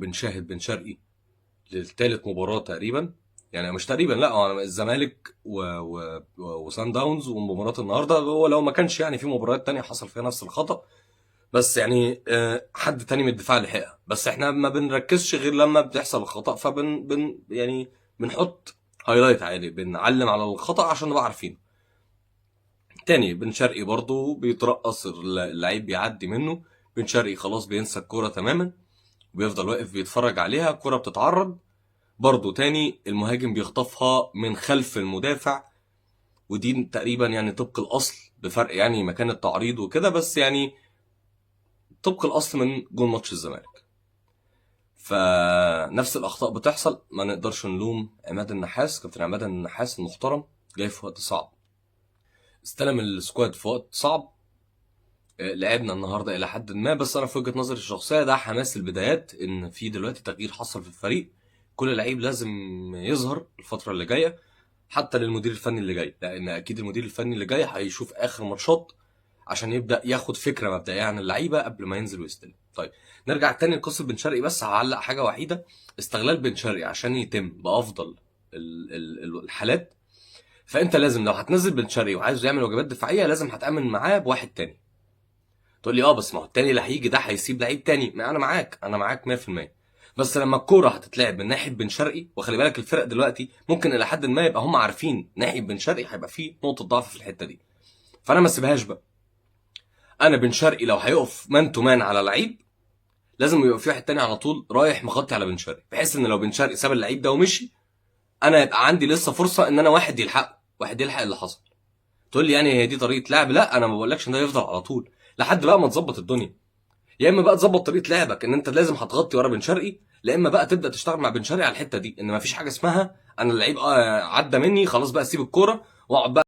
بنشاهد بن شرقي للثالث مباراة تقريبا، يعني مش تقريبا، لا هو الزمالك وسان داونز ومباراة النهارده، هو لو ما كانش يعني في مباريات تانية حصل فيها نفس الخطأ، بس يعني حد تاني من الدفاع لحقها، بس احنا ما بنركزش غير لما بتحصل الخطأ، يعني بنحط هايلايت عالي، بنعلم على الخطأ عشان نبقى عارفين. تاني بن شرقي برضه بيترقص، اللعيب بيعدي منه، بن شرقي خلاص بينسى الكورة تماما، وبيفضل واقف بيتفرج عليها، الكورة بتتعرض برضه تاني المهاجم بيخطفها من خلف المدافع، ودي تقريبا يعني طبق الأصل، بفرق يعني مكان التعريض وكده، بس يعني طبق الأصل من جول ماتش الزمالك. فنفس الأخطاء بتحصل، ما نقدرش نلوم عماد النحاس، كابتن عماد النحاس المحترم جاي في وقت صعب، استلم السكواد في وقت صعب. لعبنا النهارده الى حد ما، بس انا في وجهه نظري الشخصيه ده حماس البدايات، ان في دلوقتي تغيير حصل في الفريق، كل لعيب لازم يظهر الفتره اللي جايه، حتى للمدير الفني اللي جاي، لان اكيد المدير الفني اللي جاي هيشوف اخر ماتشات عشان يبدا ياخد فكره مبدئيه عن اللعيبه قبل ما ينزل ويستلم. طيب نرجع تاني لقصه بن شرقي، بس هعلق حاجه وحيده، استغلال بن شرقي عشان يتم بافضل الحالات، فانت لازم لو هتنزل بن شرقي وعايزه يعمل واجبات دفاعيه لازم هتامن معاه بواحد تاني. تقول لي بس ما هو التاني اللي هيجي ده هيسيب لعيب تاني، ما انا معاك 100%، بس لما الكوره هتتلعب من ناحيه بن شرقي، وخلي بالك الفرق دلوقتي ممكن الى حد ما يبقى هم عارفين ناحيه بن شرقي هيبقى فيه نقطه ضعف في الحته دي، فانا ما اسيبهاش بقى. انا بن شرقي لو هيقف مان تو مان على لعيب، لازم يبقى في واحد تاني على طول رايح مغطي على بن شرقي، بحيث ان لو بن شرقي ساب اللعيب ده ومشي، انا يبقى عندي لسه فرصه ان انا واحد يلحقه، واحد يلحق اللي حصل. تقول لي يعني هي دي طريقه لعب؟ لا انا ما بقولكش ان ده يفضل على طول، لحد بقى ما تظبط الدنيا، يا اما بقى تظبط طريقه لعبك ان انت لازم هتغطي ورا بن شرقي، لا اما بقى تبدا تشتغل مع بن شرقي على الحته دي، ان مفيش حاجه اسمها انا اللعيب عدى مني خلاص بقى اسيب الكوره واقعد بقى